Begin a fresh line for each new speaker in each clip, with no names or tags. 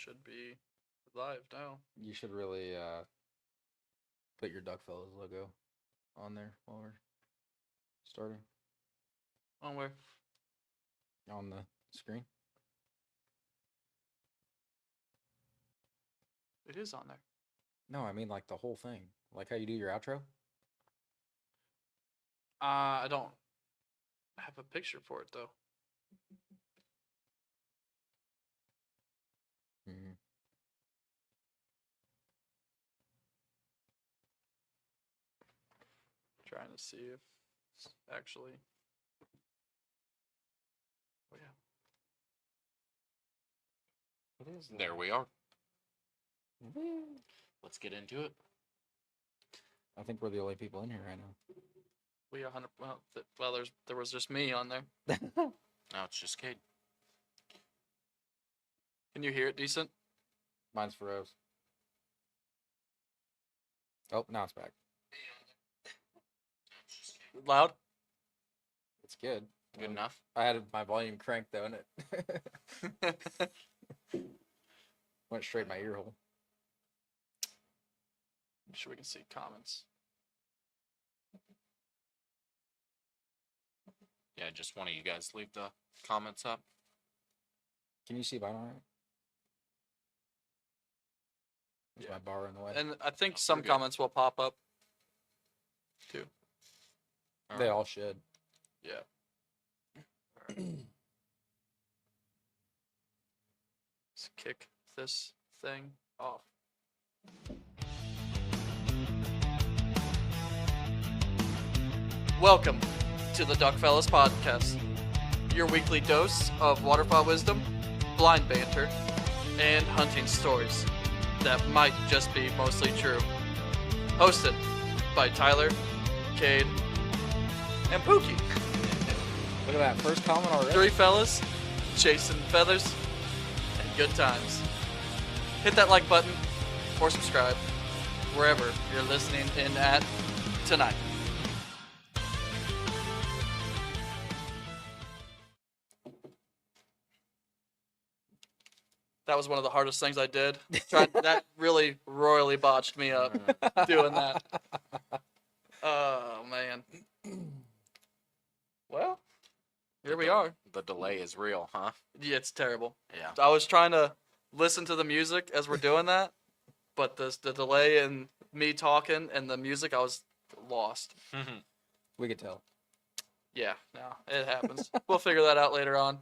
Should be live now.
You should really put your DuckFellas logo on there while we're starting.
On where?
On the screen.
It is on there.
No, I mean like the whole thing. Like how you do your outro.
I don't have a picture for it though.
Mm-hmm.
Trying to see if it's actually. Oh yeah.
It is.
There we are. Let's get into it.
I think we're the only people in here right now.
We 100. Well, there was just me on there.
Now it's just Cade.
Can you hear it decent?
Mine's froze. Oh, now it's back.
Loud?
It's good.
Good enough.
I had my volume cranked though, and it went straight in my ear hole.
I'm sure we can see comments.
Yeah, just one of you guys leave the comments up.
Can you see mine all right? There's my bar in the way.
And I think
Oh,
some
we're good.
comments will pop up too.
They all should.
Yeah. Let's kick this thing off. Welcome to the DuckFellas podcast, your weekly dose of waterfowl wisdom, blind banter, and hunting stories that might just be mostly true. Hosted by Tyler, Cade, and Pookie.
Look at that first comment already.
3 fellas chasing feathers and good times. Hit that like button or subscribe wherever you're listening in at tonight. That was one of the hardest things I did. That really royally botched me up doing that. Oh, man. Well, here we are.
The delay is real, huh?
Yeah, it's terrible.
Yeah.
I was trying to listen to the music as we're doing that, but the delay in me talking and the music, I was lost.
We could tell.
Yeah, no, it happens. We'll figure that out later on.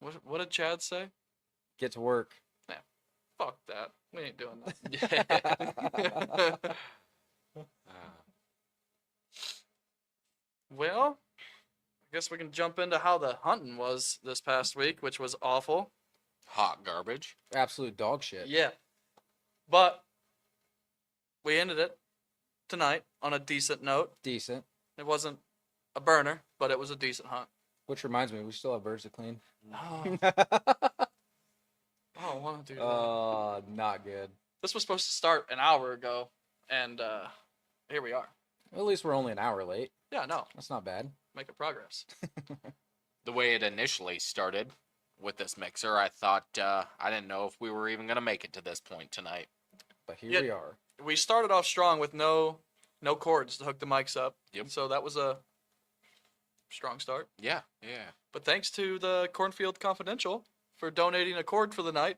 What did Chad say?
Get to work.
Fuck that. We ain't doing that. Well, I guess we can jump into how the hunting was this past week, which was awful.
Hot garbage.
Absolute dog shit.
Yeah. But we ended it tonight on a decent note.
Decent.
It wasn't a burner, but it was a decent hunt.
Which reminds me, we still have birds to clean.
Oh, I don't want to do that.
Not good.
This was supposed to start an hour ago, and here we are.
At least we're only an hour late.
Yeah, no,
That's not bad.
making progress.
The way it initially started with this mixer, I thought I didn't know if we were even going to make it to this point tonight.
But here
Yeah.
we are.
We started off strong with no cords to hook the mics up.
Yep.
So that was a strong start.
Yeah.
But thanks to the Cornfield Confidential for donating a cord for the night.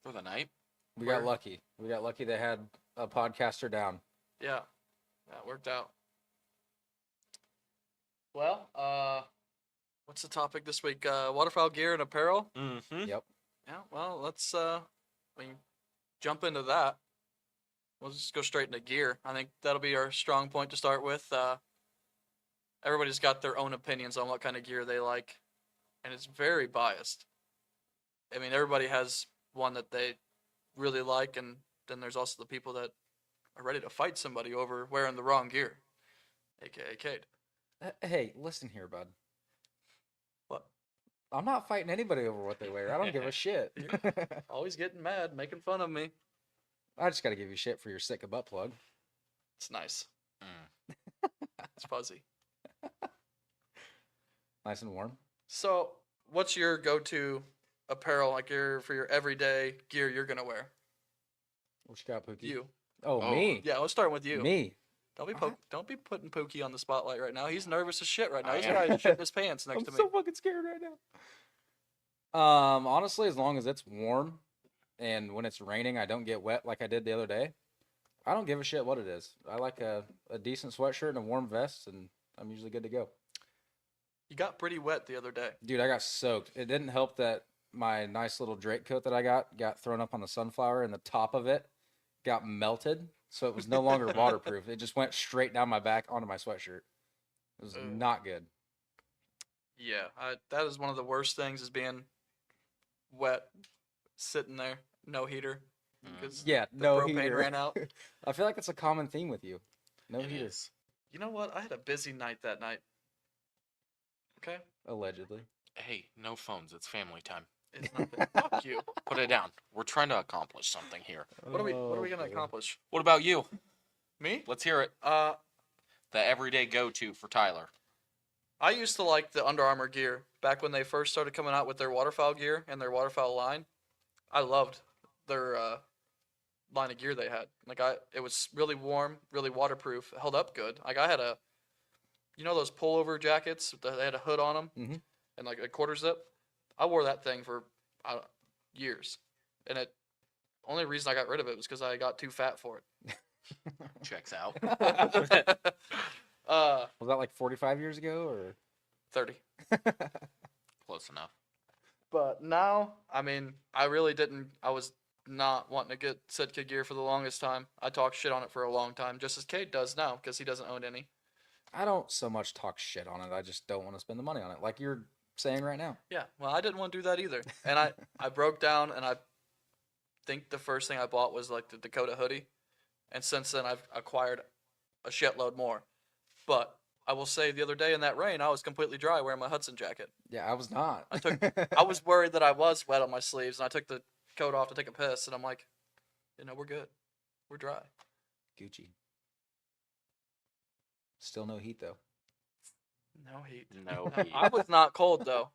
For the night.
We got lucky. We got lucky they had a podcaster down.
Yeah, that worked out. Well, what's the topic this week? Waterfowl gear and apparel.
Mm-hmm.
Yep.
Yeah. Well, let's jump into that. We'll just go straight into gear. I think that'll be our strong point to start with. Everybody's got their own opinions on what kind of gear they like, and it's very biased. I mean, everybody has one that they really like, and then there's also the people that are ready to fight somebody over wearing the wrong gear, aka Cade.
Hey, listen here, bud.
What?
I'm not fighting anybody over what they wear. I don't give a shit.
Always getting mad, making fun of me.
I just got to give you shit for your sick butt plug.
It's nice.
Mm.
It's fuzzy.
Nice and warm.
So, what's your go-to apparel, like for your everyday gear you're gonna wear?
What you got, Pookie?
You.
Oh,
Oh,
me.
Yeah, let's start with you.
Me.
Don't be putting Pookie on the spotlight right now. He's nervous as shit right now.
I
He's
am.
gonna shit his pants next
I'm
to me.
so fucking scared right now. Honestly, as long as it's warm and when it's raining, I don't get wet like I did the other day. I don't give a shit what it is. I like a decent sweatshirt and a warm vest, and I'm usually good to go.
You got pretty wet the other day.
Dude, I got soaked. It didn't help that my nice little Drake coat that I got thrown up on the sunflower, and the top of it got melted, so it was no longer waterproof. It just went straight down my back onto my sweatshirt. It was
Ugh.
not good.
Yeah, that is one of the worst things is being wet, sitting there, no heater, because
Yeah,
the
no
propane
heater.
ran out.
I feel like it's a common theme with you. No
It
heater,
is.
You know what? I had a busy night that night. Okay,
allegedly.
Hey, no phones. It's family time.
it's nothing. Fuck you.
Put it down. We're trying to accomplish something here.
What are we gonna
Okay.
accomplish?
What about you?
Me?
Let's hear it.
Uh,
The everyday go-to for Tyler.
I used to like the Under Armour gear back when they first started coming out with their Waterfowl gear and their Waterfowl line. I loved their line of gear they had. It was really warm, really waterproof, held up good. Like I had those pullover jackets that they had a hood on them
Mhm.
and like a quarter zip. I wore that thing for years, and only reason I got rid of it was because I got too fat for
Checks out.
it.
Was that like 45 years ago or?
30.
Close enough.
But now, I mean, I really didn't. I was not wanting to get Sitka gear for the longest time. I talked shit on it for a long time, just as Kate does now, because he doesn't own any.
I don't so much talk shit on it. I just don't want to spend the money on it, like you're saying right now.
Yeah, well, I didn't want to do that either. And I broke down, and I think the first thing I bought was like the Dakota hoodie. And since then, I've acquired a shitload more. But I will say the other day in that rain, I was completely dry wearing my Hudson jacket.
Yeah, I was not.
I was worried that I was wet on my sleeves, and I took the coat off to take a piss, and I'm like, we're good. We're dry.
Gucci. Still no heat though.
No heat.
No
No,
heat.
I was not cold, though.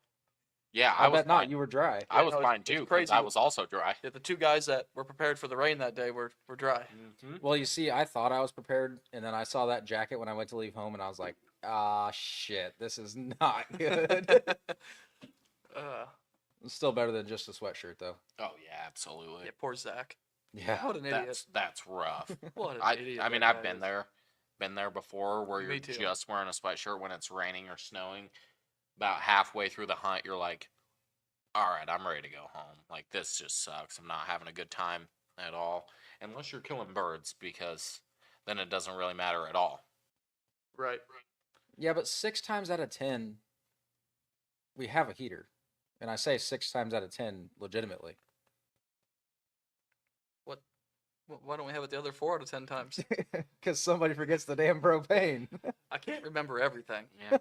Yeah,
I
I was
bet not.
fine.
You were dry.
I
Yeah,
was
no,
fine
it's
too. 'Cause
crazy.
I was also dry.
Yeah, the two guys that were prepared for the rain that day were dry.
Mm-hmm.
Well, you see, I thought I was prepared, and then I saw that jacket when I went to leave home, and I was like, ah, shit, this is not good. It's still better than just a sweatshirt, though.
Oh yeah, absolutely.
Yeah, poor Zach.
Yeah.
What an idiot.
That's rough.
What an idiot.
I mean,
that
I've
guy
been
is.
there before, where
Me
you're
too.
just wearing a sweatshirt when it's raining or snowing. About halfway through the hunt, you're like, all right, I'm ready to go home. Like, this just sucks. I'm not having a good time at all. Unless you're killing birds, because then it doesn't really matter at all.
Right.
Yeah, but 6 times out of 10, we have a heater. And I say 6 times out of 10 legitimately.
Why don't we have it the other 4 out of 10 times?
Because somebody forgets the damn propane.
I can't remember everything.
Yeah.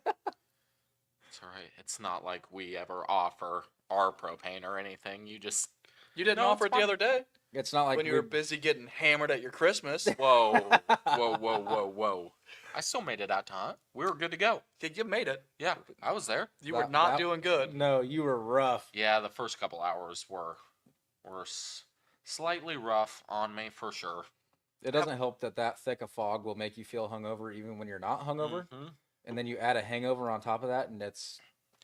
It's all right. It's not like we ever offer our propane or anything. You just...
You didn't
No,
offer
it's
it the
fine.
other day
It's not like
when you were busy getting hammered at your Christmas.
Whoa. Whoa, whoa, whoa, whoa. I still made it out to hunt. We were good to go.
You made it.
Yeah, I was there.
You were
That-
not
that-
doing good.
No, you were rough.
Yeah, the first couple hours were slightly rough on me for sure.
It doesn't help that thick of fog will make you feel hungover even when you're not hungover.
Mhm.
And then you add a hangover on top of that, and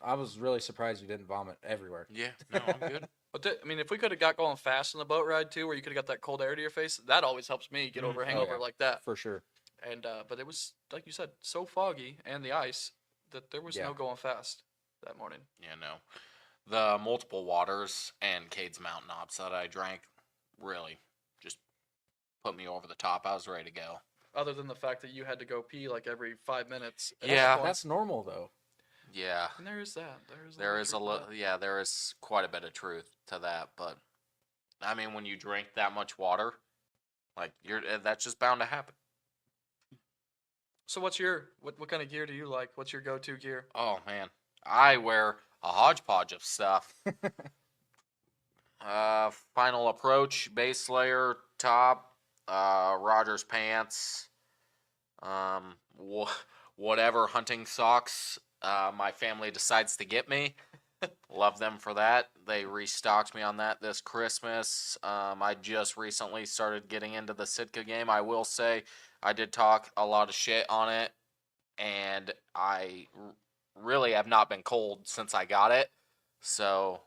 I was really surprised you didn't vomit everywhere.
Yeah, no, I'm good.
But I mean, if we could have got going fast on the boat ride too, where you could have got that cold air to your face, that always helps me get over a
Mhm.
hangover
Oh, yeah.
like that.
For sure.
And but it was like you said, so foggy and the ice that there was
Yeah.
no going fast that morning.
Yeah, no. The multiple waters and Cade's Mountain Ops that I drank really just put me over the top. I was ready to go.
Other than the fact that you had to go pee like every 5 minutes. at
Yeah.
some point.
That's normal, though.
Yeah.
And there is that.
There is
truth to
yeah, there is quite a bit of truth to that, but I mean, when you drink that much water, like that's just bound to happen.
So what kind of gear do you like? What's your go-to gear?
Oh man, I wear a hodgepodge of stuff. Final approach, base layer, top, Rogers pants, whatever hunting socks my family decides to get me. Love them for that. They restocked me on that this Christmas. I just recently started getting into the Sitka game. I will say I did talk a lot of shit on it, and really have not been cold since I got it. So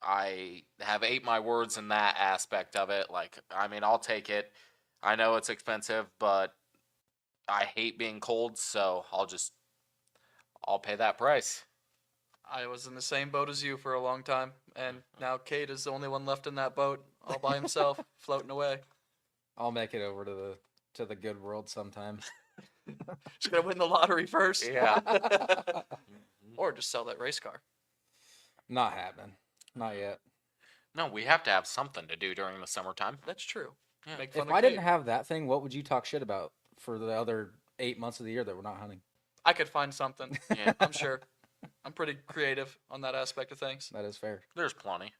I have ate my words in that aspect of it. Like, I mean, I'll take it. I know it's expensive, but I hate being cold, so I'll pay that price.
I was in the same boat as you for a long time, and now Cade is the only one left in that boat, all by himself, floating away.
I'll make it over to the good world sometime.
Just gonna win the lottery first.
Yeah.
Or just sell that race car.
Not happening. Not yet.
No, we have to have something to do during the summertime.
That's true.
Yeah.
Make fun
If
of
I didn't
Cade.
have that thing, what would you talk shit about for the other 8 months of the year that we're not hunting?
I could find something.
Yeah,
I'm sure. I'm pretty creative on that aspect of things.
That is fair.
there's plenty.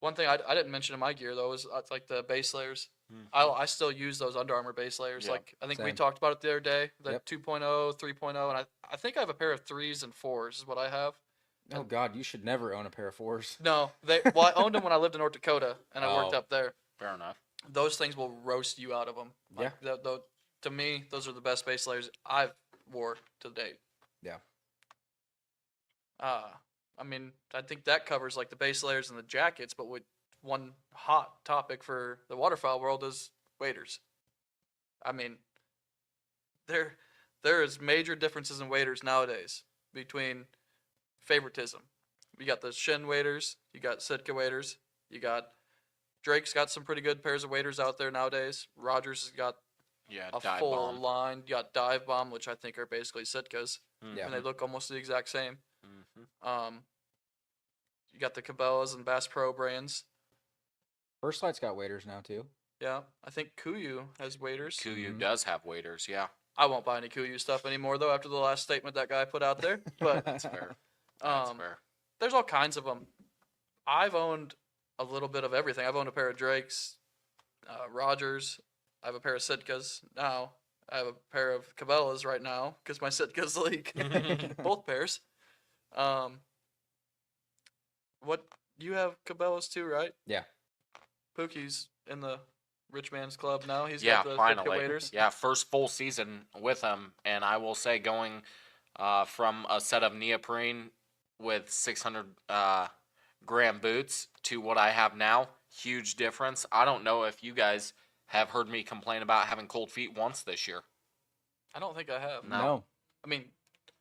One thing I didn't mention in my gear though is like the base layers. I still use those Under Armour base layers.
Yeah,
Like I think we
same.
talked about it the other day. The
Yep.
2.0, 3.0, and I think I have a pair of 3s and 4s is what I have.
Oh God, you should never own a pair of 4s.
No, I owned them when I lived in North Dakota and I worked
Oh.
up there.
Fair enough.
Those things will roast you out of them. Like, to me, those are the best base layers I've wore to date.
Yeah.
I mean, I think that covers like the base layers and the jackets, but with one hot topic for the waterfowl world is waders. I mean, there is major differences in waders nowadays between favoritism. You got the Shin waders, you got Sitka waders, you got Drake's got some pretty good pairs of waders out there nowadays. Rogers has got
Yeah,
a
dive
full
bomb.
line. You got Dive Bomb, which I think are basically Sitkas,
Yeah.
and they look almost the exact same.
Mm-hmm.
You got the Cabela's and Bass Pro brands.
First Light's got waders now too.
Yeah, I think Kuyu has waders.
Kuyu
Mhm.
does have waders, yeah.
I won't buy any Kuyu stuff anymore though after the last statement that guy put out there. But
That's fair. That's
um,
fair.
there's all kinds of them. I've owned a little bit of everything. I've owned a pair of Drakes, Rogers. I have a pair of Sitkas now. I have a pair of Cabela's right now because my Sitkas leak. Both pairs. What you have Cabela's too, right?
Yeah.
Pookie's in the rich man's club now. He's
Yeah,
got the Sitka
finally.
waders.
Yeah, first full season with him, and I will say going from a set of neoprene with 600 gram boots to what I have now, huge difference. I don't know if you guys have heard me complain about having cold feet once this year.
I don't think I have.
No.
No.
I mean,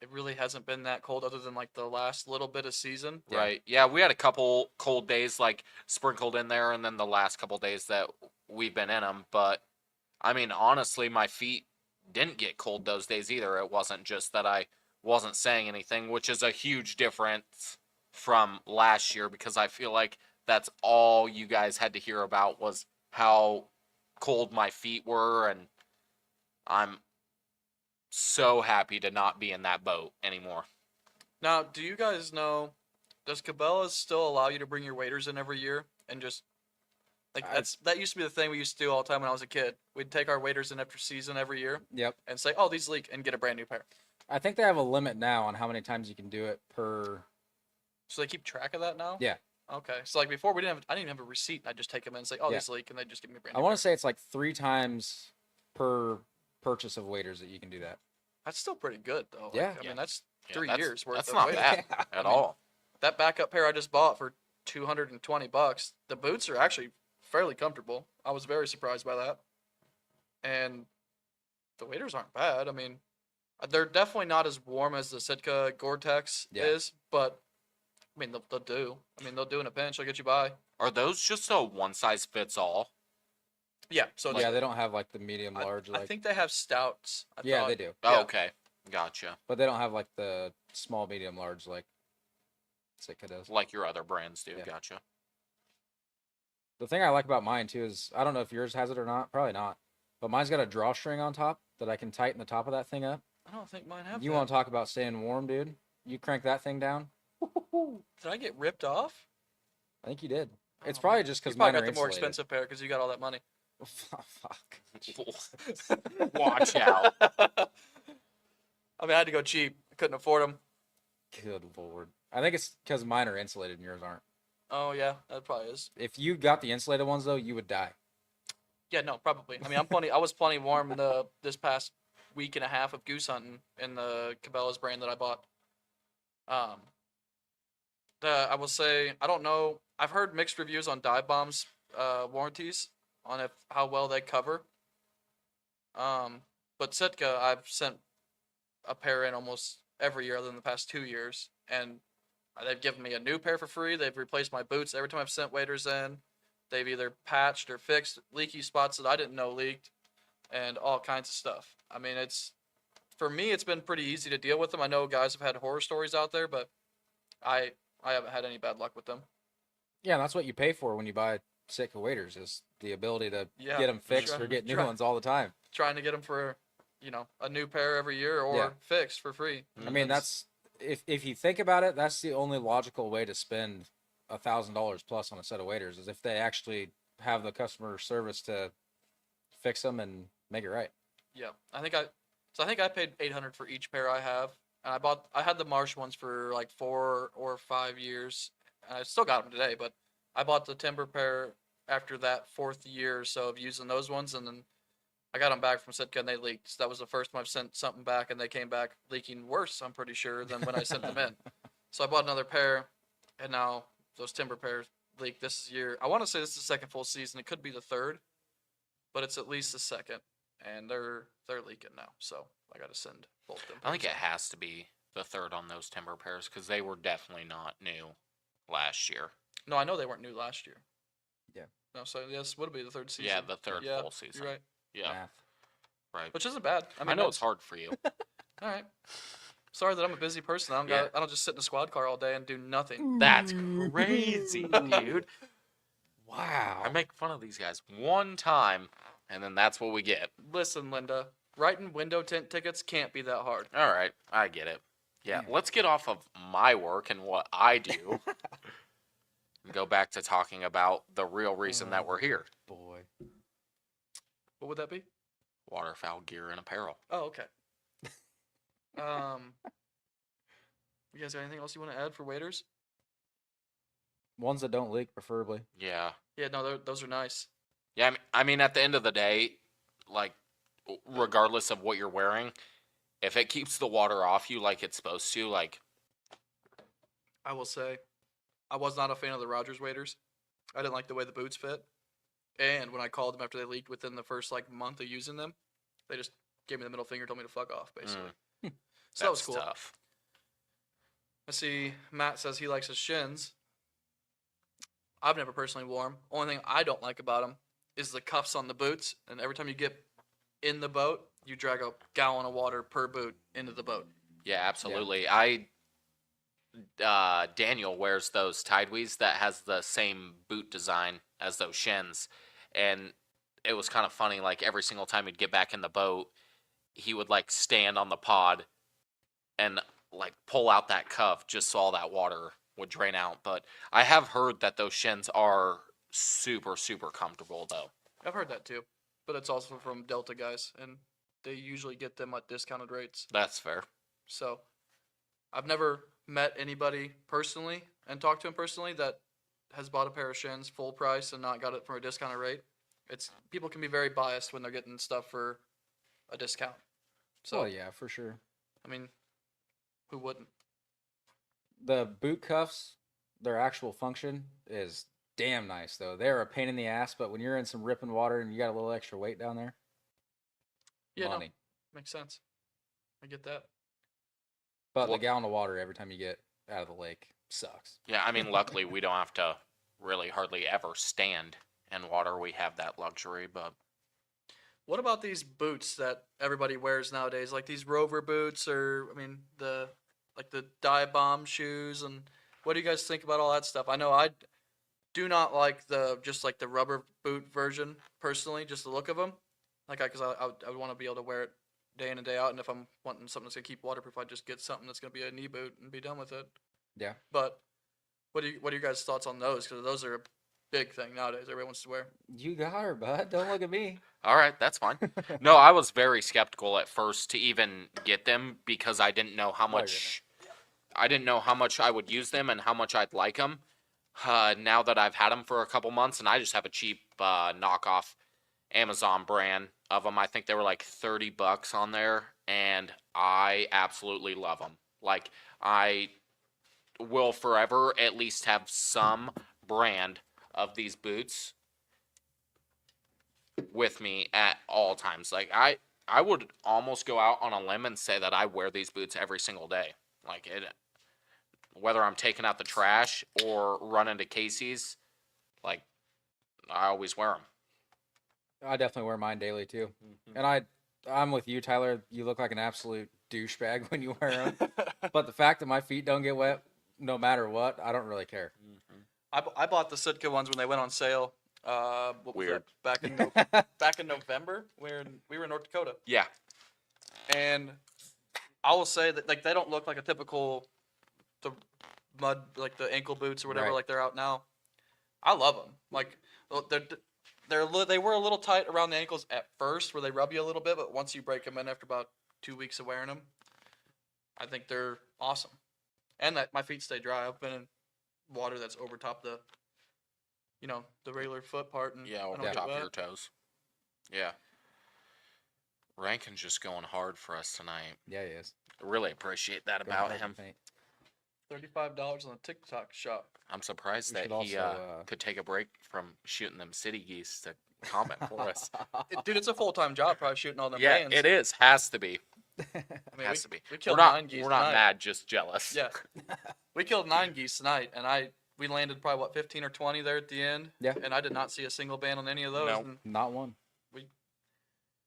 it really hasn't been that cold other than like the last little bit of season.
Yeah.
Right. Yeah, we had a couple cold days like sprinkled in there, and then the last couple days that we've been in them. But I mean, honestly, my feet didn't get cold those days either. It wasn't just that I wasn't saying anything, which is a huge difference from last year because I feel like that's all you guys had to hear about was how cold my feet were, and I'm so happy to not be in that boat anymore.
Now, do you guys know? Does Cabela's still allow you to bring your waders in every year and just like that used to be the thing we used to do all the time when I was a kid. We'd take our waders in after season every year
Yep.
and say, "Oh, these leak," and get a brand new pair.
I think they have a limit now on how many times you can do it per.
So they keep track of that now.
Yeah.
Okay. So like before, I didn't even have a receipt. I just take them in and say, "Oh,
Yeah.
these leak," and they just give me a brand
I
new.
want to say it's like 3 times per purchase of waders that you can do that.
That's still pretty good though. Like,
Yeah.
I
Yeah.
mean, that's
Yeah,
3 years worth.
That's
of
not
waders.
bad
Yeah.
at
I mean,
all.
That backup pair I just bought for $220. The boots are actually fairly comfortable. I was very surprised by that. And the waders aren't bad. I mean, they're definitely not as warm as the Sitka Gore-Tex
Yeah.
is, but I mean, they'll do. I mean, they'll do in a pinch. They'll get you by.
Are those just a one size fits all?
Yeah. So it's,
Yeah, they don't have like the medium, large.
I
Like,
think they have stouts. I
yeah,
thought.
they do,
Oh,
Yeah.
okay. Gotcha.
but they don't have like the small, medium, large like Sitka does.
Like your other brands do.
Yeah.
Gotcha.
The thing I like about mine too is I don't know if yours has it or not. Probably not. But mine's got a drawstring on top that I can tighten the top of that thing up.
I don't think mine have.
You
that.
want to talk about staying warm, dude? You crank that thing down.
Did I get ripped off?
I think you did. It's
Oh,
probably
man.
just
You
because
probably
mine
got
are
the more
insulated.
expensive pair because you got all that money.
Fuck.
Watch out.
I mean, I had to go cheap. I couldn't afford them.
Good lord. I think it's because mine are insulated and yours aren't.
Oh yeah, that probably is.
If you got the insulated ones though, you would die.
Yeah, no, probably. I mean, I was plenty warm this past week and a half of goose hunting in the Cabela's brand that I bought. Um, I will say I don't know. I've heard mixed reviews on dive bombs warranties on how well they cover. But Sitka, I've sent a pair in almost every year other than the past 2 years, and they've given me a new pair for free. They've replaced my boots every time I've sent waders in. They've either patched or fixed leaky spots that I didn't know leaked, and all kinds of stuff. I mean, for me, it's been pretty easy to deal with them. I know guys have had horror stories out there, but I haven't had any bad luck with them.
Yeah, and that's what you pay for when you buy Sitka waders is the ability to
Yeah,
get them fixed
sure.
or get new
Sure.
ones all the time.
Trying to get them for, a new pair every year or
Yeah.
fixed for free.
I mean, that's if you think about it, that's the only logical way to spend $1,000 plus on a set of waders is if they actually have the customer service to fix them and make it right.
Yeah, I think I paid 800 for each pair I have, and I had the Marsh ones for like 4 or 5 years, and I still got them today. But I bought the timber pair after that 4th year or so of using those ones, and then I got them back from Sitka and they leaked. So that was the first time I've sent something back, and they came back leaking worse. I'm pretty sure than when I sent them in. So I bought another pair, and now those timber pairs leaked this year. I want to say this is the second full season. It could be the third, but it's at least the second, and they're leaking now. So I got to send both them.
I think it has to be the third on those timber pairs because they were definitely not new last year.
No, I know they weren't new last year.
Yeah.
No, so yes, would be the third season.
Yeah, the third
Yeah,
full season.
You're right.
Yeah,
Math.
right.
Which isn't bad.
I know it's hard for you.
All right. Sorry that I'm a busy person. I don't just sit in a squad car all day and do nothing.
That's crazy, dude.
Wow.
I make fun of these guys one time, and then that's what we get.
Listen, Linda, writing window tint tickets can't be that hard.
All right, I get it. Yeah,
Yeah.
let's get off of my work and what I do. And go back to talking about the real reason that we're here.
Boy.
What would that be?
Waterfowl gear and apparel.
Oh, okay. You guys got anything else you want to add for waiters?
Ones that don't leak, preferably.
Yeah.
Yeah, no, those are nice.
Yeah, I mean, at the end of the day, like, regardless of what you're wearing, if it keeps the water off you like it's supposed to, like,
I will say, I was not a fan of the Rogers waders. I didn't like the way the boots fit. And when I called them after they leaked within the first month of using them, they just gave me the middle finger, told me to fuck off, basically. So that was
that's
cool.
tough.
I see Matt says he likes his shins. I've never personally worn them. Only thing I don't like about them is the cuffs on the boots. And every time you get in the boat, you drag a gallon of water per boot into the boat.
Yeah, absolutely. Daniel wears those Tideweeds that has the same boot design as those shins, and it was kind of funny. Like every single time he'd get back in the boat, he would stand on the pod and pull out that cuff just so all that water would drain out. But I have heard that those shins are super, super comfortable though.
I've heard that too. But it's also from Delta guys, and they usually get them at discounted rates.
That's fair.
So I've never met anybody personally and talked to him personally that has bought a pair of shins full price and not got it for a discounted rate. People can be very biased when they're getting stuff for a discount. So
Oh, yeah, for sure.
I mean, who wouldn't?
The boot cuffs, their actual function is damn nice, though. They're a pain in the ass, but when you're in some ripping water and you got a little extra weight down there,
Yeah, no,
money.
makes sense. I get that.
But
Well-
the gallon of water every time you get out of the lake sucks.
Yeah, I mean, luckily we don't have to really hardly ever stand in water. We have that luxury, but
What about these boots that everybody wears nowadays? Like these Rover boots, or the dive bomb shoes, and what do you guys think about all that stuff? I know I do not like the rubber boot version personally, just the look of them. Because I would want to be able to wear it day in and day out, and if I'm wanting something that's gonna keep waterproof, I'd just get something that's gonna be a knee boot and be done with it.
Yeah.
But what are your guys' thoughts on those? Because those are a big thing nowadays. Everybody wants to wear.
You got her, bud. Don't look at me.
all right, that's fine. No, I was very skeptical at first to even get them because I didn't know how
Oh, you're
much I didn't know how much I would use them and how much I'd like them. Now that I've had them for a couple months, and I just have a cheap knockoff Amazon brand of them. I think they were like $30 on there, and I absolutely love them. Like, I will forever at least have some brand of these boots with me at all times. Like, I would almost go out on a limb and say that I wear these boots every single day. Like, it, whether I'm taking out the trash or running to Casey's, like, I always wear them.
I definitely wear mine daily too. And I'm with you, Tyler. You look like an absolute douchebag when you wear them. But the fact that my feet don't get wet, no matter what, I don't really care.
I bought the Sitka ones when they went on sale. What was
Weird.
that? Back in November, when we were in North Dakota,
Yeah.
and I will say that like they don't look like a typical the mud like the ankle boots or whatever
Right.
like they're out now. I love them. Like they were a little tight around the ankles at first, where they rub you a little bit, but once you break them in after about 2 weeks of wearing them, I think they're awesome. And that my feet stay dry. I've been in water that's over top the, the regular foot part, and
Yeah,
I
over
don't get
top of
wet.
your toes. Yeah. Rankin's just going hard for us tonight.
Yeah, he is.
Really appreciate that
Going
about
hard
him.
to paint.
$35 on the TikTok shop.
I'm surprised
We
that
should
he
also,
could take a break from shooting them city geese to comment for us.
Dude, it's a full-time job, probably shooting all them
Yeah,
bands.
it is. Has to be.
I mean,
Has to be.
we
We're
killed
not.
9 geese
We're not
tonight.
mad, just jealous.
Yeah, we killed 9 geese tonight, and we landed probably 15 or 20 there at the end.
Yeah.
And I did not see a single band on any of those.
Nope.
And
Not one.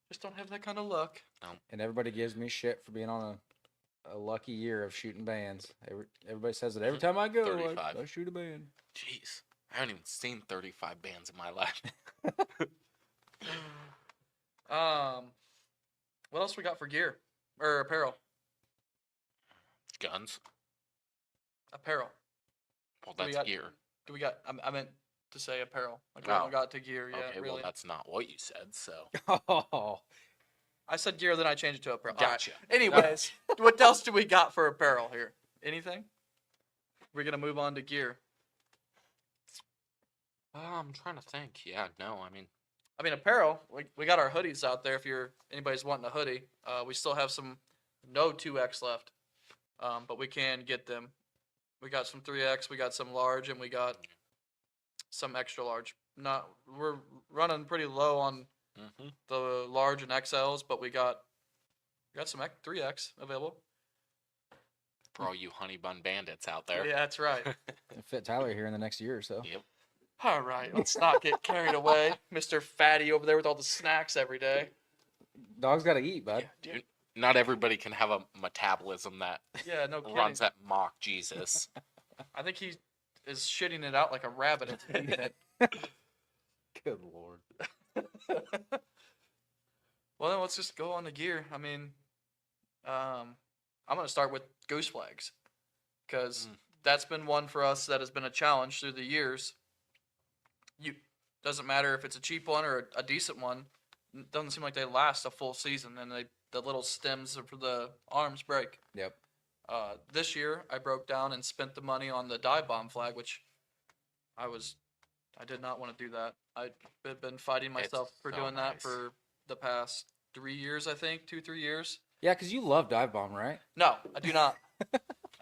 just don't have that kind of luck.
And everybody gives me shit for being on a lucky year of shooting bands. Everybody says it every time I go.
35.
I shoot a band.
Jeez, I haven't even seen 35 bands in my life.
What else we got for gear or apparel?
Guns.
Apparel.
Well,
Do we
that's
got-
gear.
Do we got? I meant to say apparel. Like we
Oh.
haven't got to gear yet.
Okay,
really.
well, that's not what you said, so.
Oh,
I said gear, then I changed it to apparel. All right.
Gotcha.
Anyways, what else do we got for apparel here? Anything? We're gonna move on to gear.
I'm trying to think. Yeah, no, I mean,
Apparel. We got our hoodies out there. If anybody's wanting a hoodie, we still have no 2X left, but we can get them. We got some 3X, we got some large, and we got some extra large. We're running pretty low on the large and XLs, but we got some 3X available.
for all you honey bun bandits out there.
Yeah, that's right.
it'll fit Tyler here in the next year or so.
Yep.
All right, let's not get carried away, Mr. Fatty over there with all the snacks every day.
Dog's got to eat, bud.
Dude, not everybody can have a metabolism that
Yeah, no kidding.
runs at Mach Jesus.
I think he is shitting it out like a rabbit at the minute.
Good lord.
Well, then let's just go on to gear. I'm going to start with goose flags because that's been one for us that has been a challenge through the years. Doesn't matter if it's a cheap one or a decent one. It doesn't seem like they last a full season, and the little stems for the arms break.
Yep.
This year, I broke down and spent the money on the dive bomb flag, which I did not want to do that. I've been fighting myself
It's
for
so
doing that
nice.
for the past 3 years, I think, 2-3 years.
Yeah, because you love dive bomb, right?
No, I do not.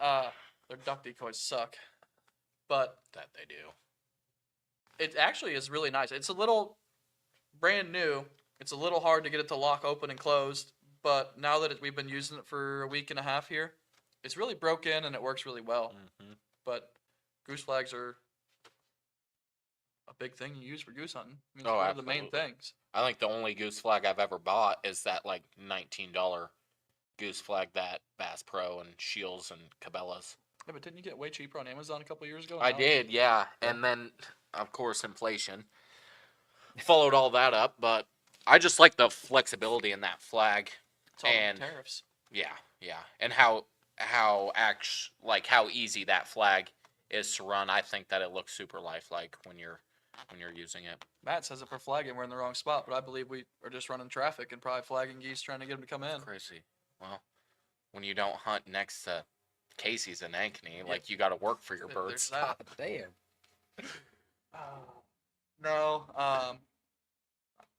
Their duck decoys suck, but
That they do.
it actually is really nice. It's a little brand new. It's a little hard to get it to lock open and closed, but now that we've been using it for a week and a half here, it's really broke in and it works really well. But goose flags are a big thing you use for goose hunting. I mean, it's
Oh,
one of the main
absolutely.
things.
I think the only goose flag I've ever bought is that like $19 goose flag that Bass Pro and Shields and Cabela's.
Yeah, but didn't you get way cheaper on Amazon a couple years ago?
I
Now-
did, yeah. And then, of course, inflation followed all that up. But I just like the flexibility in that flag.
It's all the
and-
tariffs.
Yeah, and how easy that flag is to run. I think that it looks super lifelike when you're using it.
Matt says it for flagging, we're in the wrong spot, but I believe we are just running traffic and probably flagging geese trying to get them to come in.
Crazy. Well, when you don't hunt next to Casey's in Ankeny. Like, you got to work for your
There's
birds.
that.
God damn.
No,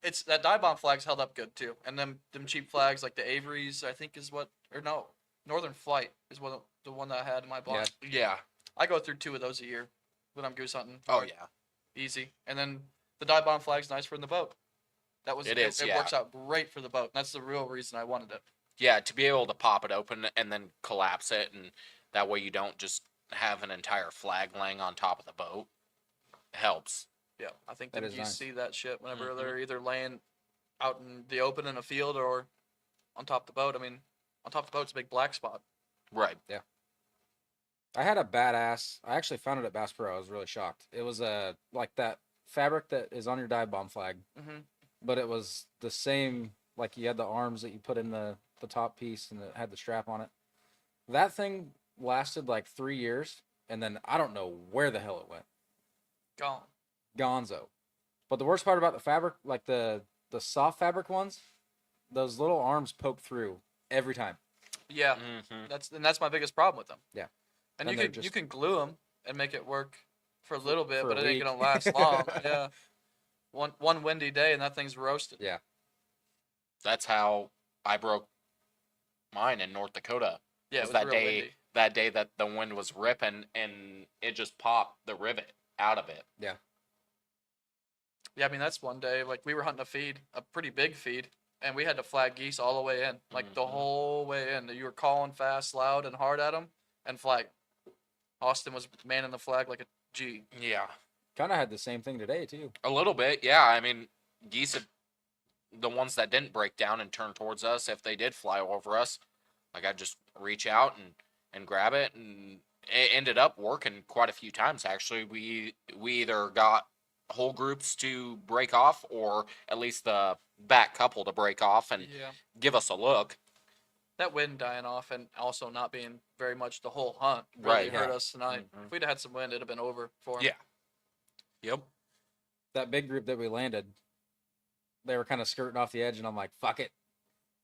it's that dye bomb flag's held up good too, and them cheap flags like the Avery's, I think is what, or no, Northern Flight is the one that I had in my blind.
Yeah.
I go through 2 of those a year when I'm goose hunting.
Oh,
Like,
yeah.
easy. And then the dye bomb flag's nice for in the boat.
It is,
It
yeah.
works out great for the boat. That's the real reason I wanted it.
Yeah, to be able to pop it open and then collapse it, and that way you don't just have an entire flag laying on top of the boat, helps.
Yeah, I think
That
them
is
geese
nice.
see that shit whenever
Mhm.
they're either laying out in the open in a field or on top of the boat. I mean, on top of the boat's a big black spot.
Right.
I had a badass. I actually found it at Bass Pro. I was really shocked. It was like that fabric that is on your dive bomb flag,
Mm-hmm.
but it was the same. Like you had the arms that you put in the top piece, and it had the strap on it. That thing lasted like 3 years, and then I don't know where the hell it went.
Gone.
Gonzo. But the worst part about the fabric, like the soft fabric ones, those little arms poke through every time.
Yeah,
Mm-hmm.
that's my biggest problem with them.
Yeah.
And,
And
you
they're
can
just-
glue them and make it work for a little bit,
for
but
a
it ain't
week.
gonna last long. Yeah. One windy day and that thing's roasted.
Yeah.
That's how I broke mine in North Dakota.
Yeah, it
was
was
that
real
day
windy.
that day that the wind was ripping and it just popped the rivet out of it.
Yeah, I mean that's one day. Like we were hunting a feed, a pretty big feed, and we had to flag geese all the way in, like the
Mhm.
whole way in. You were calling fast, loud, and hard at them, and flag. Austin was manning the flag like a G.
Yeah.
Kind of had the same thing today too.
A little bit, yeah. I mean, geese, the ones that didn't break down and turn towards us, if they did fly over us, like I'd just reach out and grab it, and it ended up working quite a few times. Actually, we either got whole groups to break off, or at least the back couple to break off and
Yeah.
give us a look.
That wind dying off and also not being very much the whole hunt really
Right,
hurt
yeah.
us tonight.
Mhm.
If we'd have had some wind, it'd have been over for 'em.
Yeah. Yep.
That big group that we landed, they were kind of skirting off the edge, and I'm like, fuck it.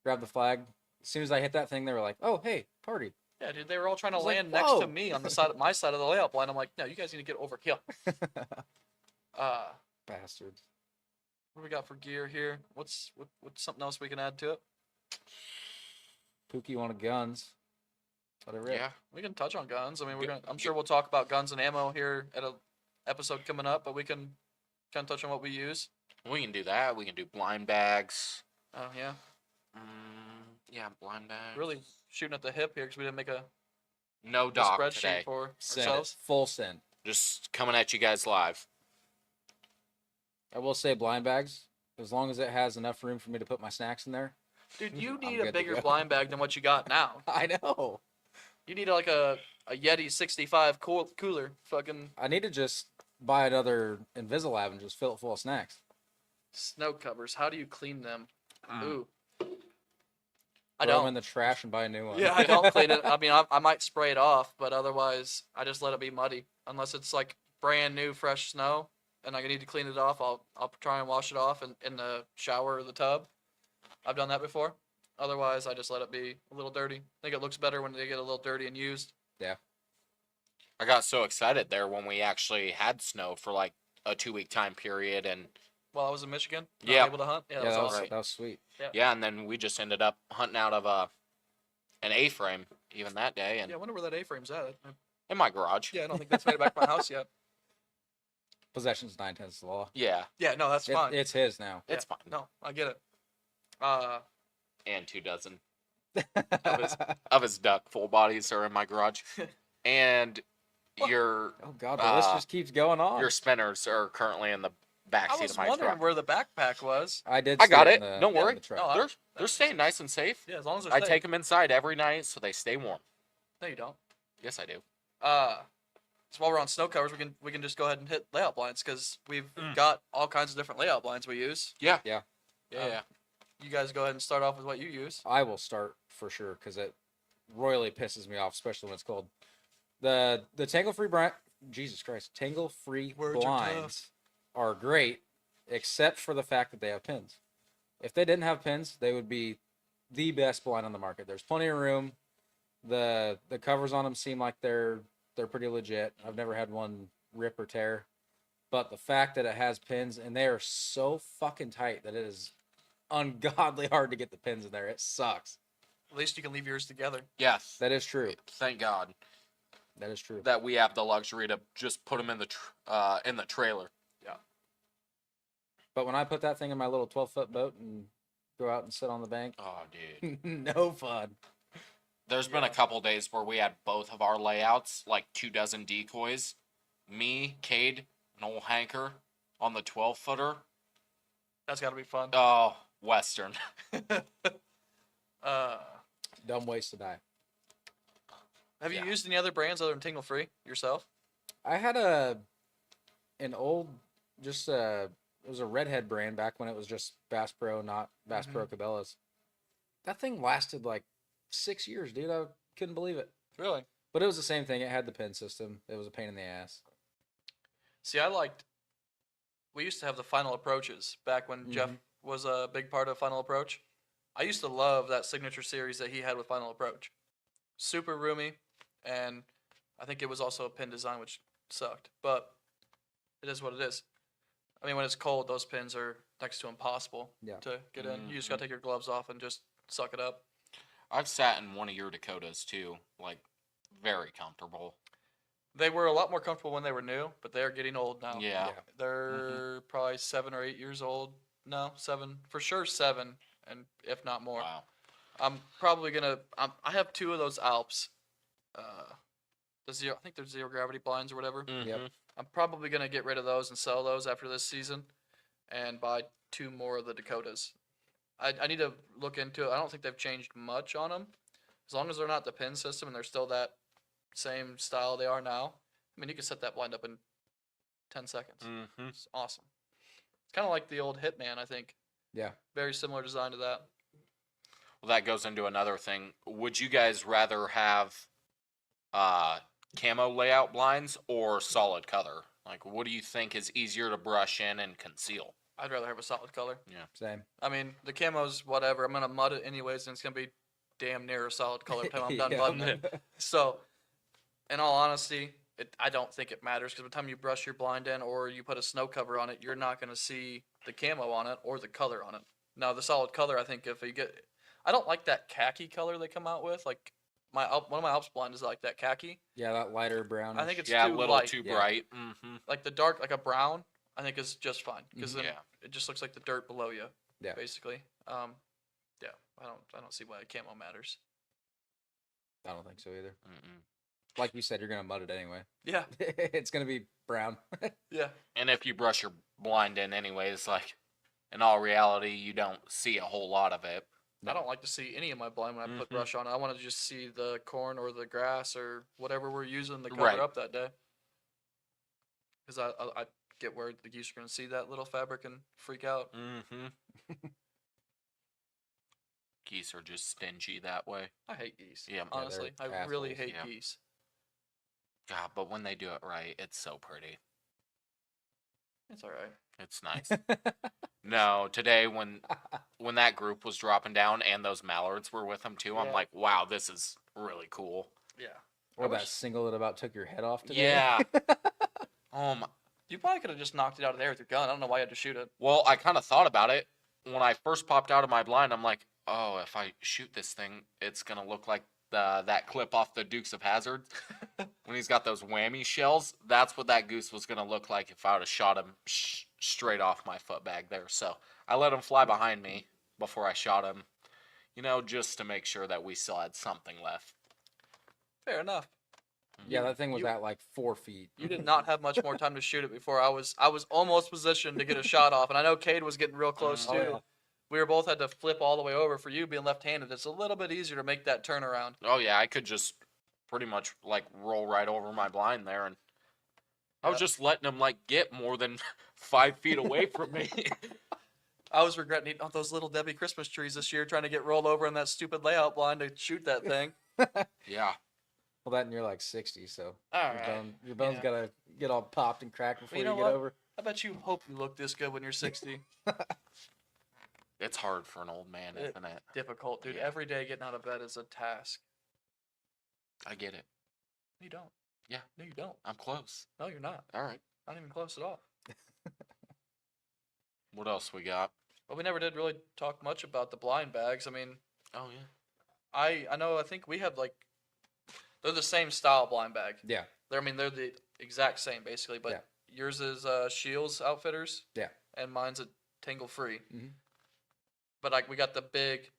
Grab the flag. As soon as I hit that thing, they were like, oh, hey, party.
Yeah, dude, they were all trying to
I was like,
land next to
"Whoa."
me on the side of my side of the layout line. I'm like, no, you guys need to get over here.
Bastards.
What do we got for gear here? What's something else we can add to it?
Pookie wanted guns. Whatever.
Yeah.
We can touch on guns. I mean,
Yeah.
I'm sure we'll talk about guns and ammo here at a episode coming up, but we can kind of touch on what we use.
We can do that. We can do blind bags.
Oh yeah,
Yeah, blind bags.
really shooting at the hip here because we didn't make a
No doc
spreadsheet
today.
for
Send it.
ourselves.
Full send.
Just coming at you guys live.
I will say blind bags, as long as it has enough room for me to put my snacks in there.
Dude, you
I'm
need
good
a
to
bigger
go.
blind bag than what you got now.
I know.
You need like a Yeti 65 cooler. Fucking
I need to just buy another Invisalab and just fill it full of snacks.
snow covers. How do you clean them?
Mm.
Ooh. I
Throw them
don't.
in the trash and buy a new one.
Yeah, I don't clean it. I mean, I might spray it off, but otherwise, I just let it be muddy. Unless it's like brand new, fresh snow, and I need to clean it off, I'll try and wash it off in the shower or the tub. I've done that before. Otherwise, I just let it be a little dirty. I think it looks better when they get a little dirty and used.
I got so excited there when we actually had snow for like a 2-week time period, and
While I was in Michigan, not
Yeah.
able to hunt. Yeah,
Yeah,
that was
that was,
awesome.
right.
that was sweet.
yeah, and then we just ended up hunting out of an A-frame even that day, and
Yeah, I wonder where that A-frame's at.
in my garage.
Yeah, I don't think that's made it back to my house yet.
Possession's 9/10 law.
Yeah,
Yeah, no, that's fine.
It's his now.
it's fine.
No, I get it.
And 2 dozen of his duck full bodies are in my garage, and your
Oh god, the list
Uh,
just keeps going on.
your spinners are currently in the back
I
seat
was
of my
wondering
truck.
where the backpack was.
I did.
I got
stay
it.
in the-
Don't
in
worry.
the truck.
No, I-
They're staying nice and safe.
Yeah, as long as they're
I
safe.
take them inside every night so they stay warm.
No, you don't.
Yes, I do.
So while we're on snow covers, we can just go ahead and hit layout blinds because we've
Mm.
got all kinds of different layout blinds we use.
Yeah.
Yeah.
Yeah.
You guys go ahead and start off with what you use.
I will start for sure because it royally pisses me off, especially when it's cold. The tangle-free Jesus Christ, tangle-free
Words are tough.
blinds are great, except for the fact that they have pins. If they didn't have pins, they would be the best blind on the market. There's plenty of room. The covers on them seem like they're pretty legit. I've never had one rip or tear. But the fact that it has pins and they are so fucking tight that it is ungodly hard to get the pins in there. It sucks.
At least you can leave yours together.
Yes.
That is true.
Thank God
That is true.
that we have the luxury to just put them in the trailer.
But when I put that thing in my little 12-foot boat and go out and sit on the bank,
Oh, dude.
no fun.
There's been a couple days where we had both of our layouts, like 24 decoys. Me, Cade, and old Hanker on the 12-footer.
That's got to be fun.
Oh, Western.
Dumb ways to die.
Have you
Yeah.
used any other brands other than Tingle Free yourself?
I had an old, it was a redhead brand back when it was just Bass Pro, not Bass Pro Cabela's. That thing lasted like 6 years, dude. I couldn't believe it.
Really?
But it was the same thing. It had the pin system. It was a pain in the ass.
See, we used to have the Final Approaches back when Jeff was a big part of Final Approach. I used to love that signature series that he had with Final Approach. Super roomy, and I think it was also a pin design, which sucked. But it is what it is. I mean, when it's cold, those pins are next to impossible to get in. You just got to take your gloves off and just suck it up.
I've sat in one of your Dakotas, too. Like, very comfortable.
They were a lot more comfortable when they were new, but they're getting old now.
Yeah.
They're probably 7 or 8 years old. No, 7. For sure 7, and if not more.
Wow.
I'm probably going to... I have 2 of those Alps. I think they're zero gravity blinds or whatever.
Yep.
I'm probably going to get rid of those and sell those after this season and buy 2 more of the Dakotas. I need to look into it. I don't think they've changed much on them. As long as they're not the pin system and they're still that same style they are now. I mean, you can set that blind up in 10 seconds. It's awesome. It's kind of like the old Hitman, I think.
Yeah.
Very similar design to that.
Well, that goes into another thing. Would you guys rather have camo layout blinds or solid color? Like, what do you think is easier to brush in and conceal?
I'd rather have a solid color.
Yeah.
Same.
I mean, the camo's whatever. I'm going to mud it anyways, and it's going to be damn near a solid color by the time I'm done
Yeah.
mudding it. So, in all honesty, I don't think it matters because by the time you brush your blind in or you put a snow cover on it, you're not going to see the camo on it or the color on it. Now, the solid color, I think if you get... I don't like that khaki color they come out with. Like, one of my Alps blind is like that khaki.
Yeah, that lighter brown.
I think it's
Yeah, a
too
little
light.
too
Yeah.
bright.
Like the dark, like a brown, I think is just fine because then
Yeah.
it just looks like the dirt below you.
Yeah.
Basically. Yeah. I don't see why camo matters.
I don't think so either.
Mm-mm.
Like you said, you're gonna mud it anyway.
Yeah.
It's gonna be brown.
Yeah.
And if you brush your blind in anyways, like, in all reality, you don't see a whole lot of it.
I don't like to see any of my blind when I put brush on it. I want to just see the corn or the grass or whatever we're using to cover
Right.
up that day. Because I get worried the geese are going to see that little fabric and freak out.
Geese are just stingy that way.
I hate geese.
Yeah. Yeah,
Honestly, I
they're
really
assholes.
hate
Yeah.
geese.
God, but when they do it right, it's so pretty.
It's all right.
It's nice. No, today when that group was dropping down and those mallards were with them too, I'm
Yeah.
like, wow, this is really cool.
Yeah.
Or
I
that
wish-
single that about took your head off today.
Yeah.
You probably could have just knocked it out of there with your gun. I don't know why you had to shoot it.
Well, I kind of thought about it when I first popped out of my blind. I'm like, oh, if I shoot this thing, it's gonna look like that clip off the Dukes of Hazzard when he's got those whammy shells. That's what that goose was gonna look like if I would have shot him straight off my foot bag there. So I let him fly behind me before I shot him, just to make sure that we still had something left.
Fair enough.
Yeah, that thing was
You-
at like 4 feet.
You did not have much more time to shoot it before I was almost positioned to get a shot off, and I know Cade was getting real close
Oh,
too.
yeah.
We were both had to flip all the way over. For you being left-handed, it's a little bit easier to make that turnaround.
Oh yeah, I could just pretty much like roll right over my blind there, and I was
Yeah.
just letting him like get more than 5 feet away from me.
I was regretting eating all those little Debbie Christmas trees this year, trying to get rolled over in that stupid layout blind to shoot that thing.
Yeah.
Well, that and you're like 60, so
All
your,
right.
your bones
Yeah.
gotta get all popped and cracked before
you
you,
know
get
what?
over.
I bet you hope you look this good when you're 60.
It's hard for an old man,
It-
isn't it?
Difficult, dude.
Yeah.
Every day getting out of bed is a task.
I get it.
No, you don't.
Yeah.
No, you don't.
I'm close.
No, you're not.
All right.
Not even close at all.
What else we got?
But we never did really talk much about the blind bags. I mean,
Oh yeah.
I know. I think we have like they're the same style blind bag.
Yeah.
They're the exact same basically, but
Yeah.
yours is Shields Outfitters.
Yeah.
And mine's a Tangle Free.
Mhm.
But like we got the big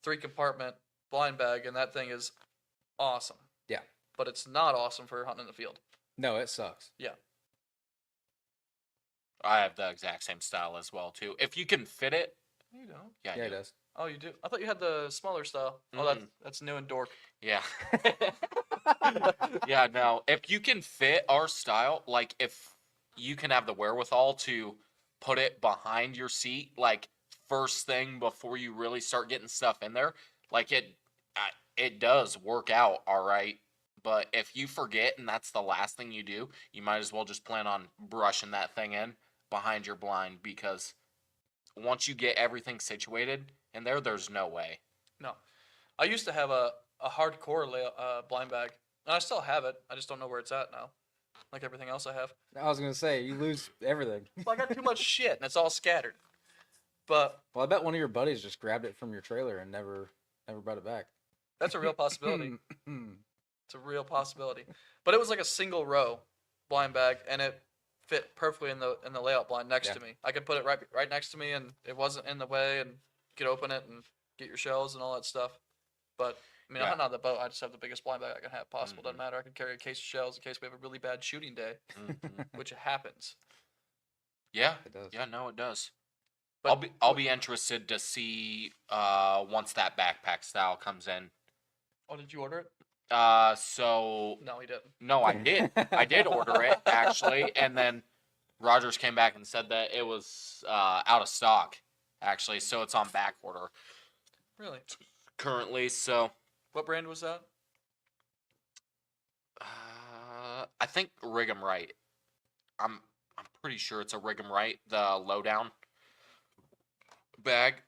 3-compartment blind bag, and that thing is awesome.
Yeah.
But it's not awesome for hunting in the field.
No, it sucks.
Yeah.
I have the exact same style as well too. If you can fit it,
You don't.
yeah, I
Yeah, it
do.
does.
Oh, you do. I thought you had the smaller style. Oh, that's new and dork.
Yeah. Yeah, no. If you can fit our style, like if you can have the wherewithal to put it behind your seat, like first thing before you really start getting stuff in there, like it does work out all right. But if you forget and that's the last thing you do, you might as well just plan on brushing that thing in behind your blind, because once you get everything situated in there, there's no way.
No, I used to have a hardcore blind bag, and I still have it. I just don't know where it's at now, like everything else I have.
I was gonna say you lose everything.
Well, I got too much shit, and it's all scattered. But
Well, I bet one of your buddies just grabbed it from your trailer and never brought it back.
that's a real possibility.
Hmm.
It's a real possibility. But it was like a single row blind bag, and it fit perfectly in the layout blind next
Yeah.
to me. I could put it right next to me, and it wasn't in the way, and you could open it and get your shells and all that stuff. But I mean,
Yeah.
I'm not on the boat. I just have the biggest blind bag I can have possible.
Mhm.
Doesn't matter. I can carry a case of shells in case we have a really bad shooting day,
Mhm.
which happens.
Yeah.
It does.
Yeah, no, it does.
But
I'll be interested to see once that backpack style comes in.
oh, did you order it?
So
No, he didn't.
no, I did. I did order it actually, and then Rogers came back and said that it was out of stock actually, so it's on back order
Really?
currently. So
What brand was that?
I think Rig 'em Right. I'm pretty sure it's a Rig 'em Right, the lowdown bag.